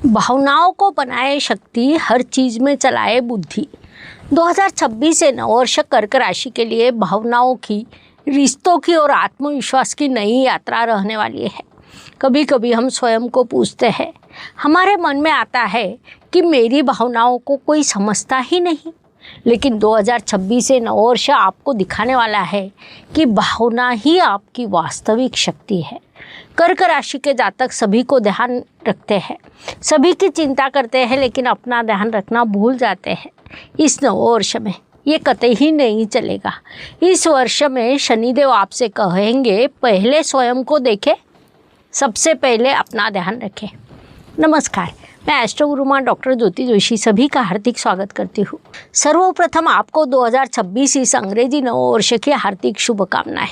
भावनाओं को बनाए शक्ति, हर चीज़ में चलाए बुद्धि। 2026 से नववर्ष कर्क राशि के लिए भावनाओं की, रिश्तों की और आत्मविश्वास की नई यात्रा रहने वाली है। कभी कभी हम स्वयं को पूछते हैं, हमारे मन में आता है कि मेरी भावनाओं को कोई समझता ही नहीं। लेकिन 2026 से नववर्ष आपको दिखाने वाला है कि भावना ही आपकी वास्तविक शक्ति है। कर्क राशि के जातक सभी को ध्यान रखते हैं, सभी की चिंता करते हैं, लेकिन अपना ध्यान रखना भूल जाते हैं। इस नववर्ष में ये कतई ही नहीं चलेगा। इस वर्ष में शनिदेव आपसे कहेंगे, पहले स्वयं को देखें, सबसे पहले अपना ध्यान रखें। नमस्कार, मैं एस्ट्रो गुरु माँ डॉक्टर ज्योति जोशी सभी का हार्दिक स्वागत करती हूँ। सर्वप्रथम आपको 2026 इस अंग्रेजी नववर्ष की हार्दिक शुभकामनाएं।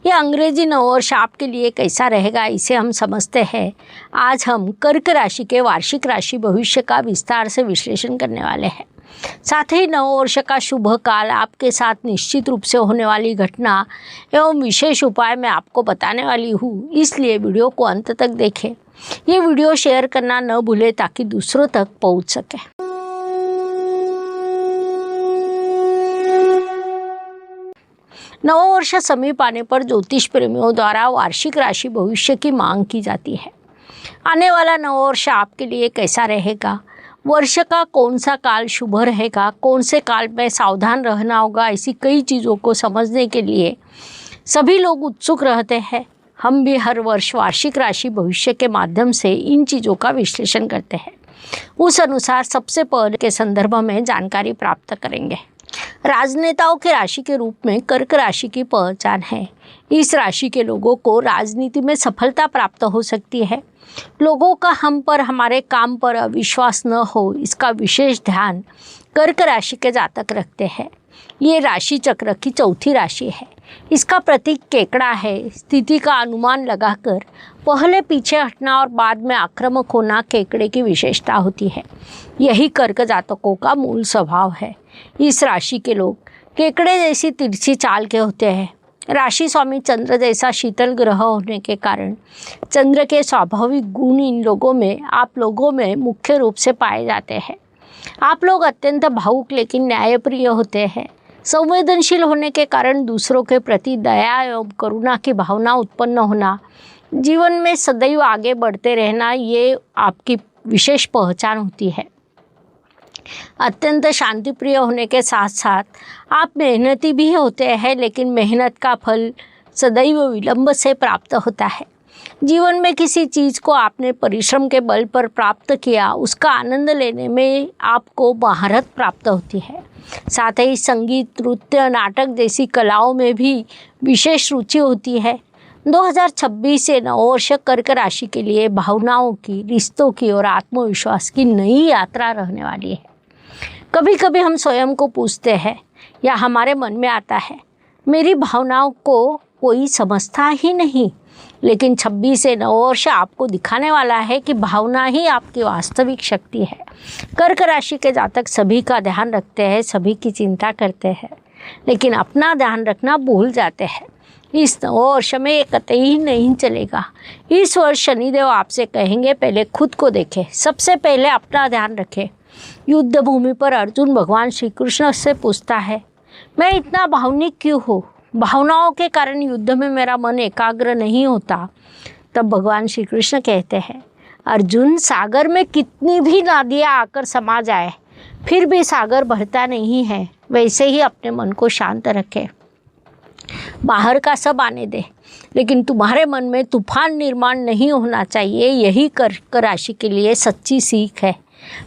यह अंग्रेजी नववर्ष आपके लिए कैसा रहेगा, इसे हम समझते हैं। आज हम कर्क राशि के वार्षिक राशि भविष्य का विस्तार से विश्लेषण करने वाले हैं। साथ ही नववर्ष का शुभ काल, आपके साथ निश्चित रूप से होने वाली घटना एवं विशेष उपाय मैं आपको बताने वाली हूँ, इसलिए वीडियो को अंत तक देखें। ये वीडियो शेयर करना न भूलें ताकि दूसरों तक पहुँच सके। नववर्ष समीप आने पर ज्योतिष प्रेमियों द्वारा वार्षिक राशि भविष्य की मांग की जाती है। आने वाला नववर्ष आपके लिए कैसा रहेगा, वर्ष का कौन सा काल शुभ रहेगा, कौन से काल में सावधान रहना होगा, ऐसी कई चीज़ों को समझने के लिए सभी लोग उत्सुक रहते हैं। हम भी हर वर्ष वार्षिक राशि भविष्य के माध्यम से इन चीज़ों का विश्लेषण करते हैं। उस अनुसार सबसे पहले के संदर्भ में जानकारी प्राप्त करेंगे। राजनेताओं के राशि के रूप में कर्क राशि की पहचान है। इस राशि के लोगों को राजनीति में सफलता प्राप्त हो सकती है। लोगों का हम पर, हमारे काम पर अविश्वास न हो, इसका विशेष ध्यान कर्क राशि के जातक रखते हैं। ये राशि चक्र की चौथी राशि है। इसका प्रतीक केकड़ा है। स्थिति का अनुमान लगाकर पहले पीछे हटना और बाद में आक्रामक होना केकड़े की विशेषता होती है। यही कर्क जातकों का मूल स्वभाव है। इस राशि के लोग केकड़े जैसी तिरछी चाल के होते हैं। राशि स्वामी चंद्र जैसा शीतल ग्रह होने के कारण चंद्र के स्वाभाविक गुण इन लोगों में, आप लोगों में मुख्य रूप से पाए जाते हैं। आप लोग अत्यंत भावुक लेकिन न्यायप्रिय होते हैं। संवेदनशील होने के कारण दूसरों के प्रति दया एवं करुणा की भावना उत्पन्न होना, जीवन में सदैव आगे बढ़ते रहना, ये आपकी विशेष पहचान होती है। अत्यंत शांतिप्रिय होने के साथ साथ आप मेहनती भी होते हैं, लेकिन मेहनत का फल सदैव विलंब से प्राप्त होता है। जीवन में किसी चीज़ को आपने परिश्रम के बल पर प्राप्त किया, उसका आनंद लेने में आपको महारत प्राप्त होती है। साथ ही संगीत, नृत्य, नाटक जैसी कलाओं में भी विशेष रुचि होती है। 2026 से नववर्ष कर्क राशि के लिए भावनाओं की, रिश्तों की और आत्मविश्वास की नई यात्रा रहने वाली है। कभी कभी हम स्वयं को पूछते हैं या हमारे मन में आता है, मेरी भावनाओं को कोई समझता ही नहीं। लेकिन 26 से नववर्ष आपको दिखाने वाला है कि भावना ही आपकी वास्तविक शक्ति है। कर्क राशि के जातक सभी का ध्यान रखते हैं, सभी की चिंता करते हैं, लेकिन अपना ध्यान रखना भूल जाते हैं। इस नववर्ष में ये कतई नहीं चलेगा। इस वर्ष शनिदेव आपसे कहेंगे, पहले खुद को देखें, सबसे पहले अपना ध्यान रखें। युद्ध भूमि पर अर्जुन भगवान श्री कृष्ण से पूछता है, मैं इतना भावनिक क्यों हूँ, भावनाओं के कारण युद्ध में मेरा मन एकाग्र नहीं होता। तब भगवान श्री कृष्ण कहते हैं, अर्जुन, सागर में कितनी भी नदियाँ आकर समा जाए, फिर भी सागर भरता नहीं है। वैसे ही अपने मन को शांत रखें। बाहर का सब आने दे, लेकिन तुम्हारे मन में तूफान निर्माण नहीं होना चाहिए। यही कर्क राशि के लिए सच्ची सीख है।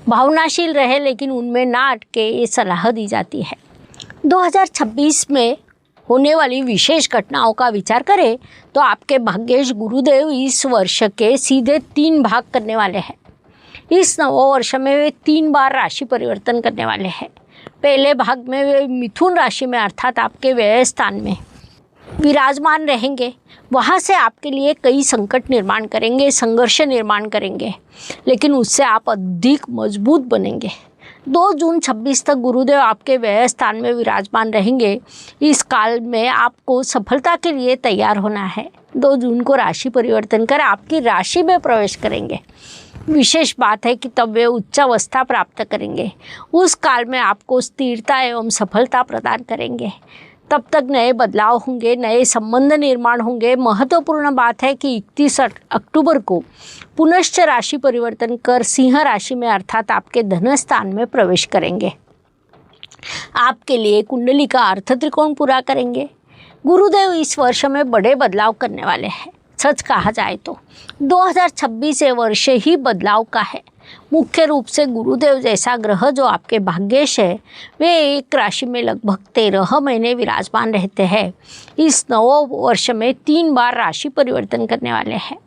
भावनाशील रहे, लेकिन उनमें ना अटके, ये सलाह दी जाती है। 2026 में होने वाली विशेष घटनाओं का विचार करें तो आपके भाग्येश गुरुदेव इस वर्ष के सीधे 3 भाग करने वाले हैं। इस नववर्ष में वे 3 बार राशि परिवर्तन करने वाले हैं। पहले भाग में वे मिथुन राशि में, अर्थात आपके व्यय स्थान में विराजमान रहेंगे। वहाँ से आपके लिए कई संकट निर्माण करेंगे, संघर्ष निर्माण करेंगे, लेकिन उससे आप अधिक मजबूत बनेंगे। 2 जून 26 तक गुरुदेव आपके व्यय स्थान में विराजमान रहेंगे। इस काल में आपको सफलता के लिए तैयार होना है। 2 जून को राशि परिवर्तन कर आपकी राशि में प्रवेश करेंगे। विशेष बात है कि तब वे उच्चावस्था प्राप्त करेंगे। उस काल में आपको स्थिरता एवं सफलता प्रदान करेंगे। तब तक नए बदलाव होंगे, नए संबंध निर्माण होंगे। महत्वपूर्ण बात है कि 31 अक्टूबर को पुनश्च राशि परिवर्तन कर सिंह राशि में अर्थात आपके धन स्थान में प्रवेश करेंगे। आपके लिए कुंडली का अर्थ त्रिकोण पूरा करेंगे। गुरुदेव इस वर्ष में बड़े बदलाव करने वाले हैं। सच कहा जाए तो 2026 ये वर्ष ही बदलाव का है। मुख्य रूप से गुरुदेव जैसा ग्रह जो आपके भाग्येश है, वे एक राशि में लगभग 13 महीने विराजमान रहते हैं। इस नव वर्ष में 3 बार राशि परिवर्तन करने वाले हैं।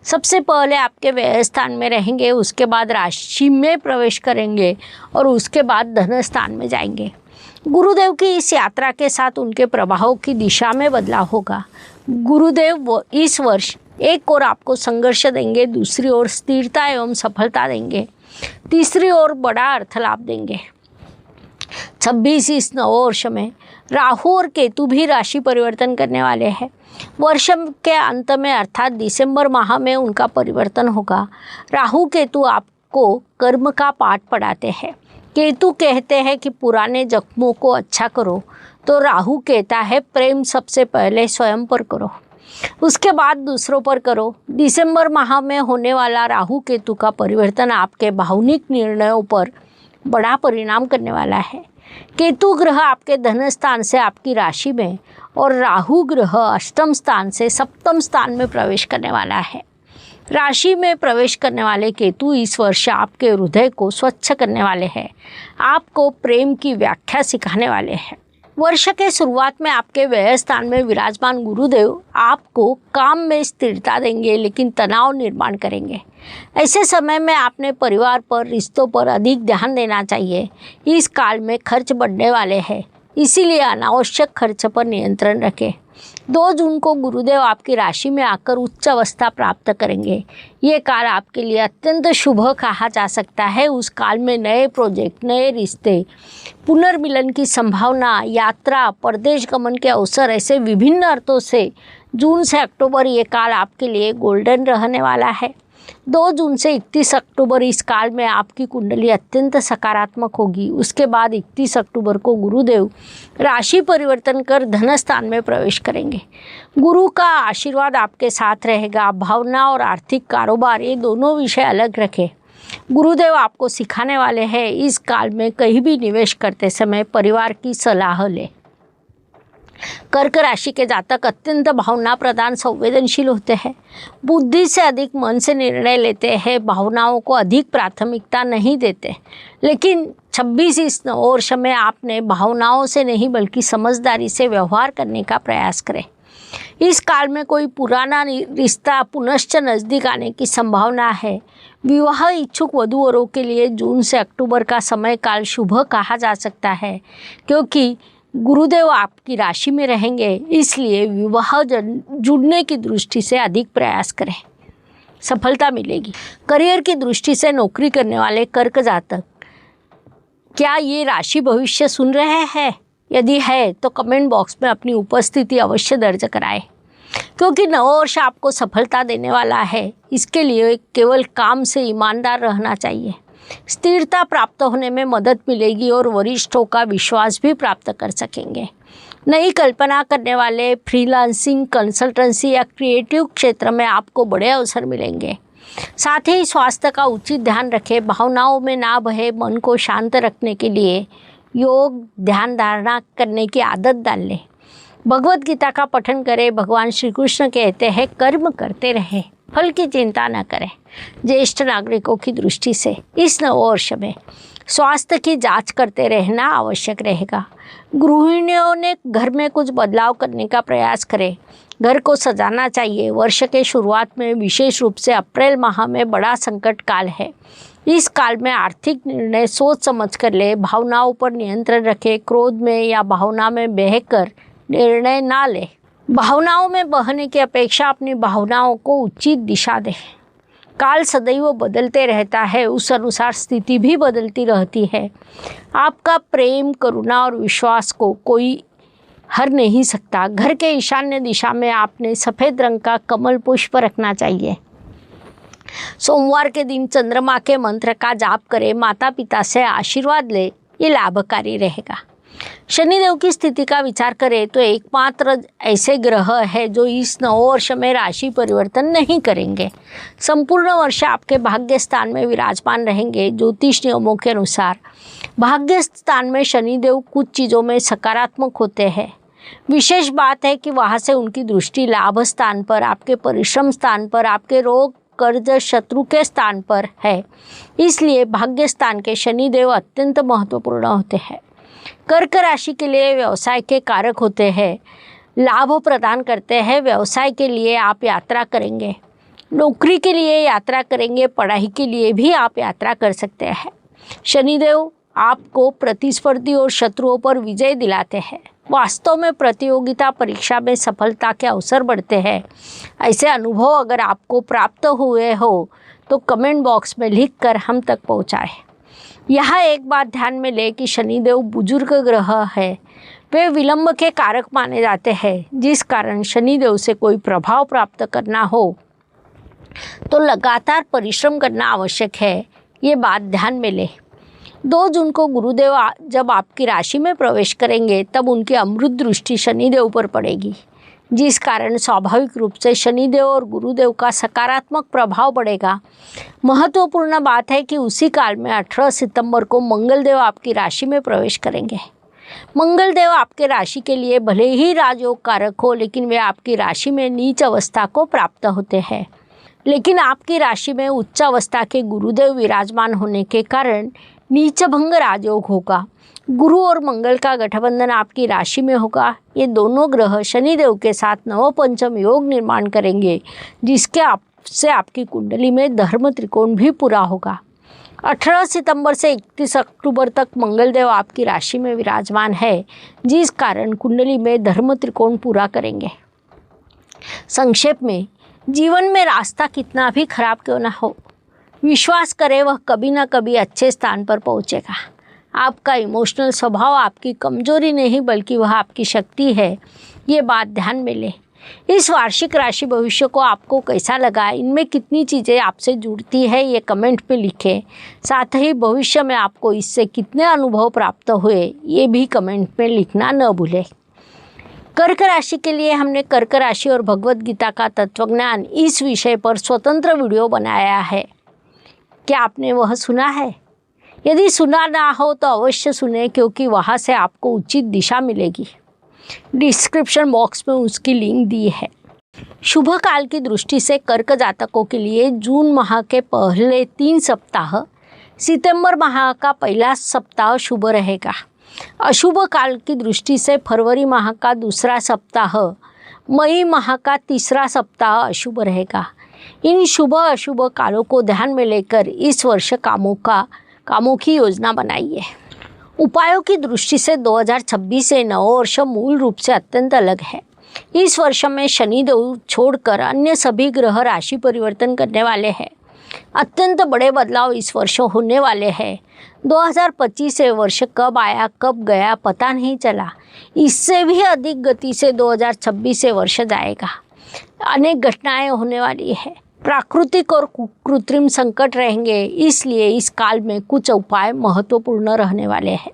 सबसे पहले आपके व्यय स्थान में रहेंगे, उसके बाद राशि में प्रवेश करेंगे और उसके बाद धन स्थान में जाएंगे। गुरुदेव की इस यात्रा के साथ उनके प्रभाव की दिशा में बदलाव होगा। गुरुदेव इस वर्ष एक ओर आपको संघर्ष देंगे, दूसरी ओर स्थिरता एवं सफलता देंगे, तीसरी ओर बड़ा अर्थ लाभ देंगे। 26 इस नव वर्ष में राहु और केतु भी राशि परिवर्तन करने वाले हैं। वर्ष के अंत में अर्थात दिसंबर माह में उनका परिवर्तन होगा। राहु केतु आपको कर्म का पाठ पढ़ाते हैं। केतु कहते हैं कि पुराने जख्मों को अच्छा करो, तो राहु कहता है प्रेम सबसे पहले स्वयं पर करो, उसके बाद दूसरों पर करो। दिसंबर माह में होने वाला राहु केतु का परिवर्तन आपके भावनिक निर्णयों पर बड़ा परिणाम करने वाला है। केतु ग्रह आपके धन स्थान से आपकी राशि में और राहु ग्रह अष्टम स्थान से सप्तम स्थान में प्रवेश करने वाला है। राशि में प्रवेश करने वाले केतु इस वर्ष आपके हृदय को स्वच्छ करने वाले हैं, आपको प्रेम की व्याख्या सिखाने वाले हैं। वर्ष के शुरुआत में आपके व्यय स्थान में विराजमान गुरुदेव आपको काम में स्थिरता देंगे, लेकिन तनाव निर्माण करेंगे। ऐसे समय में आपने परिवार पर, रिश्तों पर अधिक ध्यान देना चाहिए। इस काल में खर्च बढ़ने वाले हैं, इसीलिए अनावश्यक खर्च पर नियंत्रण रखें। 2 जून को गुरुदेव आपकी राशि में आकर उच्च अवस्था प्राप्त करेंगे। ये काल आपके लिए अत्यंत शुभ कहा जा सकता है। उस काल में नए प्रोजेक्ट, नए रिश्ते, पुनर्मिलन की संभावना, यात्रा, परदेश गमन के अवसर, ऐसे विभिन्न अर्थों से जून से अक्टूबर ये काल आपके लिए गोल्डन रहने वाला है। 2 जून से 31 अक्टूबर इस काल में आपकी कुंडली अत्यंत सकारात्मक होगी। उसके बाद 31 अक्टूबर को गुरुदेव राशि परिवर्तन कर धन स्थान में प्रवेश करेंगे। गुरु का आशीर्वाद आपके साथ रहेगा। भावना और आर्थिक कारोबार ये दोनों विषय अलग रखें। गुरुदेव आपको सिखाने वाले हैं इस काल में कहीं भी निवेश करते समय परिवार की सलाह लें। कर्क राशि के जातक अत्यंत भावना प्रधान संवेदनशील होते हैं। बुद्धि से अधिक मन से निर्णय लेते हैं, भावनाओं को अधिक प्राथमिकता नहीं देते। लेकिन 26 इस वर्ष में आपने भावनाओं से नहीं बल्कि समझदारी से व्यवहार करने का प्रयास करें। इस काल में कोई पुराना रिश्ता पुनश्च नज़दीक आने की संभावना है। विवाह इच्छुक वधूवरों के लिए जून से अक्टूबर का समय काल शुभ कहा जा सकता है, क्योंकि गुरुदेव आपकी राशि में रहेंगे। इसलिए विवाह जुड़ने की दृष्टि से अधिक प्रयास करें, सफलता मिलेगी। करियर की दृष्टि से नौकरी करने वाले कर्क जातक, क्या ये राशि भविष्य सुन रहे हैं? यदि है तो कमेंट बॉक्स में अपनी उपस्थिति अवश्य दर्ज कराएं, क्योंकि नववर्ष आपको सफलता देने वाला है। इसके लिए केवल काम से ईमानदार रहना चाहिए। स्थिरता प्राप्त होने में मदद मिलेगी और वरिष्ठों का विश्वास भी प्राप्त कर सकेंगे। नई कल्पना करने वाले, फ्रीलांसिंग, कंसल्टेंसी या क्रिएटिव क्षेत्र में आपको बड़े अवसर मिलेंगे। साथ ही स्वास्थ्य का उचित ध्यान रखें, भावनाओं में ना बहे, मन को शांत रखने के लिए योग, ध्यान धारणा करने की आदत डाल लें। भगवत गीता का पठन करें। भगवान श्री कृष्ण कहते हैं कर्म करते रहें, फल की चिंता न करें। ज्येष्ठ नागरिकों की दृष्टि से इस नववर्ष में स्वास्थ्य की जांच करते रहना आवश्यक रहेगा। गृहिणियों ने घर में कुछ बदलाव करने का प्रयास करें। घर को सजाना चाहिए। वर्ष के शुरुआत में विशेष रूप से अप्रैल माह में बड़ा संकट काल है। इस काल में आर्थिक निर्णय सोच समझ कर ले। भावनाओं पर नियंत्रण रखें। क्रोध में या भावना में बहकर निर्णय ना ले। भावनाओं में बहने की अपेक्षा अपनी भावनाओं को उचित दिशा दें। काल सदैव बदलते रहता है, उस अनुसार स्थिति भी बदलती रहती है। आपका प्रेम, करुणा और विश्वास को कोई हर नहीं सकता। घर के ईशान्य दिशा में आपने सफ़ेद रंग का कमल पुष्प रखना चाहिए। सोमवार के दिन चंद्रमा के मंत्र का जाप करें, माता पिता से आशीर्वाद ले, ये लाभकारी रहेगा। शनिदेव की स्थिति का विचार करें तो एकमात्र ऐसे ग्रह है जो इस नववर्ष में राशि परिवर्तन नहीं करेंगे। संपूर्ण वर्ष आपके भाग्य स्थान में विराजमान रहेंगे। ज्योतिष नियमों के अनुसार भाग्य स्थान में शनिदेव कुछ चीज़ों में सकारात्मक होते हैं। विशेष बात है कि वहाँ से उनकी दृष्टि लाभ स्थान पर, आपके परिश्रम स्थान पर, आपके रोग, कर्ज, शत्रु के स्थान पर है। इसलिए भाग्य स्थान के शनिदेव अत्यंत महत्वपूर्ण होते हैं। कर्क राशि के लिए व्यवसाय के कारक होते हैं, लाभ प्रदान करते हैं। व्यवसाय के लिए आप यात्रा करेंगे, नौकरी के लिए यात्रा करेंगे, पढ़ाई के लिए भी आप यात्रा कर सकते हैं। शनिदेव आपको प्रतिस्पर्धी और शत्रुओं पर विजय दिलाते हैं। वास्तव में प्रतियोगिता परीक्षा में सफलता के अवसर बढ़ते हैं। ऐसे अनुभव अगर आपको प्राप्त हुए हो तो कमेंट बॉक्स में लिखकर हम तक पहुँचाएं। यहाँ एक बात ध्यान में लें कि शनिदेव बुजुर्ग ग्रह है, वे विलंब के कारक माने जाते हैं। जिस कारण शनिदेव से कोई प्रभाव प्राप्त करना हो तो लगातार परिश्रम करना आवश्यक है, ये बात ध्यान में लें। 2 जून को गुरुदेव जब आपकी राशि में प्रवेश करेंगे तब उनकी अमृत दृष्टि शनिदेव पर पड़ेगी, जिस कारण स्वाभाविक रूप से शनिदेव और गुरुदेव का सकारात्मक प्रभाव बढ़ेगा। महत्वपूर्ण बात है कि उसी काल में 18 सितंबर को मंगलदेव आपकी राशि में प्रवेश करेंगे। मंगलदेव आपके राशि के लिए भले ही राजयोग कारक हो, लेकिन वे आपकी राशि में नीच अवस्था को प्राप्त होते हैं। लेकिन आपकी राशि में उच्च अवस्था के गुरुदेव विराजमान होने के कारण नीच भंग राजयोग होगा। गुरु और मंगल का गठबंधन आपकी राशि में होगा। ये दोनों ग्रह शनिदेव के साथ नवपंचम योग निर्माण करेंगे, जिसके आपसे आपकी कुंडली में धर्म त्रिकोण भी पूरा होगा। 18 सितंबर से 31 अक्टूबर तक मंगलदेव आपकी राशि में विराजमान है, जिस कारण कुंडली में धर्म त्रिकोण पूरा करेंगे। संक्षेप में, जीवन में रास्ता कितना भी खराब क्यों ना हो, विश्वास करें वह कभी ना कभी अच्छे स्थान पर पहुंचेगा। आपका इमोशनल स्वभाव आपकी कमजोरी नहीं बल्कि वह आपकी शक्ति है, ये बात ध्यान में लें। इस वार्षिक राशि भविष्य को आपको कैसा लगा, इनमें कितनी चीज़ें आपसे जुड़ती है, ये कमेंट पे लिखें। साथ ही भविष्य में आपको इससे कितने अनुभव प्राप्त हुए, ये भी कमेंट में लिखना न भूलें। कर्क राशि के लिए हमने कर्क राशि और भगवद गीता का तत्वज्ञान इस विषय पर स्वतंत्र वीडियो बनाया है। क्या आपने वह सुना है? यदि सुना ना हो तो अवश्य सुने, क्योंकि वहाँ से आपको उचित दिशा मिलेगी। डिस्क्रिप्शन बॉक्स में उसकी लिंक दी है। शुभ काल की दृष्टि से कर्क जातकों के लिए जून माह के पहले 3 सप्ताह, सितंबर माह का पहला सप्ताह शुभ रहेगा। अशुभ काल की दृष्टि से फरवरी माह का दूसरा सप्ताह, मई माह का तीसरा सप्ताह अशुभ रहेगा। इन शुभ अशुभ कालों को ध्यान में लेकर इस वर्ष कामों की योजना बनाइए। उपायों की दृष्टि से 2026 से नववर्ष मूल रूप से अत्यंत अलग है। इस वर्ष में शनिदेव छोड़कर अन्य सभी ग्रह राशि परिवर्तन करने वाले हैं। अत्यंत बड़े बदलाव इस वर्ष होने वाले हैं। 2025 से वर्ष कब आया कब गया पता नहीं चला। इससे भी अधिक गति से 2026 से वर्ष जाएगा। अनेक घटनाएं होने वाली है। प्राकृतिक और कृत्रिम संकट रहेंगे, इसलिए इस काल में कुछ उपाय महत्वपूर्ण रहने वाले हैं।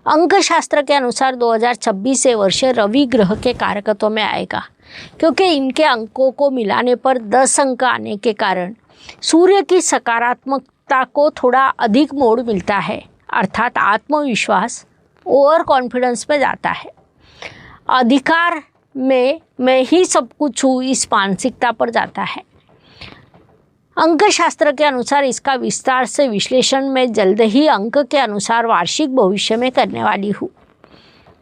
अंक शास्त्र के अनुसार 2026 से वर्ष रवि ग्रह के कारकत्व में आएगा, क्योंकि इनके अंकों को मिलाने पर 10 अंक आने के कारण सूर्य की सकारात्मकता को थोड़ा अधिक मोड़ मिलता है, अर्थात आत्मविश्वास ओवर कॉन्फिडेंस में जाता है। अधिकार में मैं ही सब कुछ हूँ, इस मानसिकता पर जाता है। अंक शास्त्र के अनुसार इसका विस्तार से विश्लेषण में जल्द ही अंक के अनुसार वार्षिक भविष्य में करने वाली हूँ।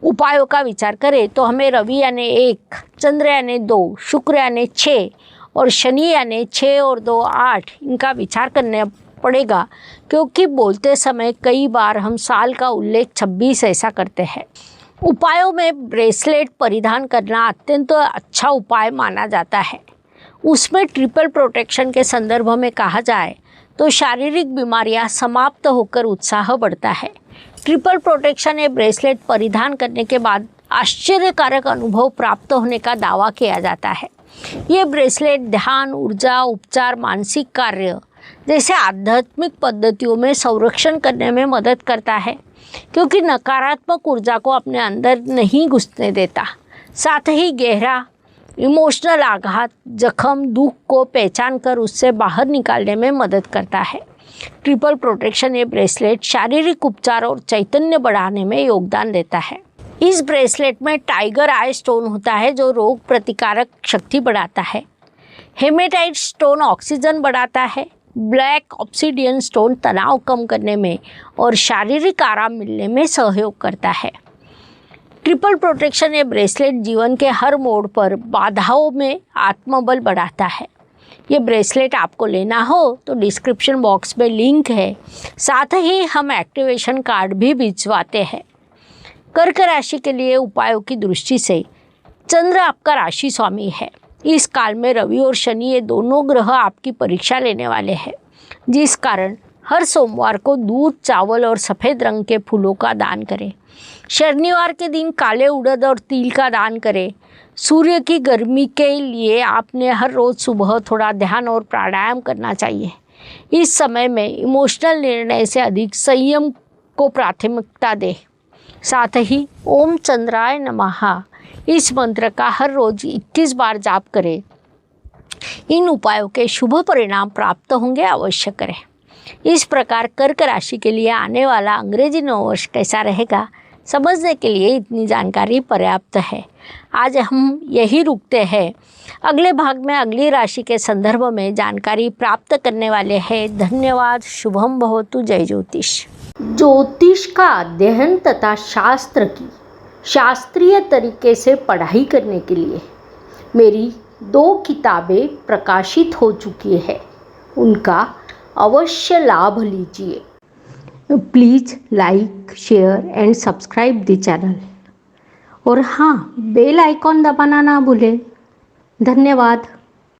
उपायों का विचार करें तो हमें रवि यानी 1, चंद्र यानी 2, शुक्र यानी 6 और शनि यानी 6 और 2 8 इनका विचार करना पड़ेगा, क्योंकि बोलते समय कई बार हम साल का उल्लेख 26 ऐसा करते हैं। उपायों में ब्रेसलेट परिधान करना अत्यंत अच्छा उपाय माना जाता है। उसमें ट्रिपल प्रोटेक्शन के संदर्भ में कहा जाए तो शारीरिक बीमारियां समाप्त होकर उत्साह बढ़ता है। ट्रिपल प्रोटेक्शन ये ब्रेसलेट परिधान करने के बाद आश्चर्यकारक अनुभव प्राप्त होने का दावा किया जाता है। ये ब्रेसलेट ध्यान, ऊर्जा, उपचार, मानसिक कार्य जैसे आध्यात्मिक पद्धतियों में संरक्षण करने में मदद करता है, क्योंकि नकारात्मक ऊर्जा को अपने अंदर नहीं घुसने देता। साथ ही गहरा इमोशनल आघात, जख्म, दुख को पहचान कर उससे बाहर निकालने में मदद करता है। ट्रिपल प्रोटेक्शन ये ब्रेसलेट शारीरिक उपचार और चैतन्य बढ़ाने में योगदान देता है। इस ब्रेसलेट में टाइगर आई स्टोन होता है जो रोग प्रतिकारक शक्ति बढ़ाता है। हेमेटाइट स्टोन ऑक्सीजन बढ़ाता है। ब्लैक ऑब्सिडियन स्टोन तनाव कम करने में और शारीरिक आराम मिलने में सहयोग करता है। ट्रिपल प्रोटेक्शन ये ब्रेसलेट जीवन के हर मोड़ पर बाधाओं में आत्मबल बढ़ाता है। ये ब्रेसलेट आपको लेना हो तो डिस्क्रिप्शन बॉक्स में लिंक है, साथ ही हम एक्टिवेशन कार्ड भी भिजवाते हैं। कर्क राशि के लिए उपायों की दृष्टि से चंद्र आपका राशि स्वामी है। इस काल में रवि और शनि ये दोनों ग्रह आपकी परीक्षा लेने वाले हैं, जिस कारण हर सोमवार को दूध, चावल और सफ़ेद रंग के फूलों का दान करें। शनिवार के दिन काले उड़द और तिल का दान करें। सूर्य की गर्मी के लिए आपने हर रोज़ सुबह थोड़ा ध्यान और प्राणायाम करना चाहिए। इस समय में इमोशनल निर्णय से अधिक संयम को प्राथमिकता दें। साथ ही ओम चंद्राय नमः इस मंत्र का हर रोज़ 21 बार जाप करें। इन उपायों के शुभ परिणाम प्राप्त होंगे, अवश्य करें। इस प्रकार कर्क राशि के लिए आने वाला अंग्रेजी नववर्ष कैसा रहेगा, समझने के लिए इतनी जानकारी पर्याप्त है। आज हम यही रुकते हैं। अगले भाग में अगली राशि के संदर्भ में जानकारी प्राप्त करने वाले हैं। धन्यवाद। शुभम भवतु। जय ज्योतिष। ज्योतिष का अध्ययन तथा शास्त्र की शास्त्रीय तरीके से पढ़ाई करने के लिए मेरी 2 किताबें प्रकाशित हो चुकी है, उनका अवश्य लाभ लीजिए। Please like, share and subscribe the channel, और हाँ, बेल आइकॉन दबाना ना भूलें। धन्यवाद।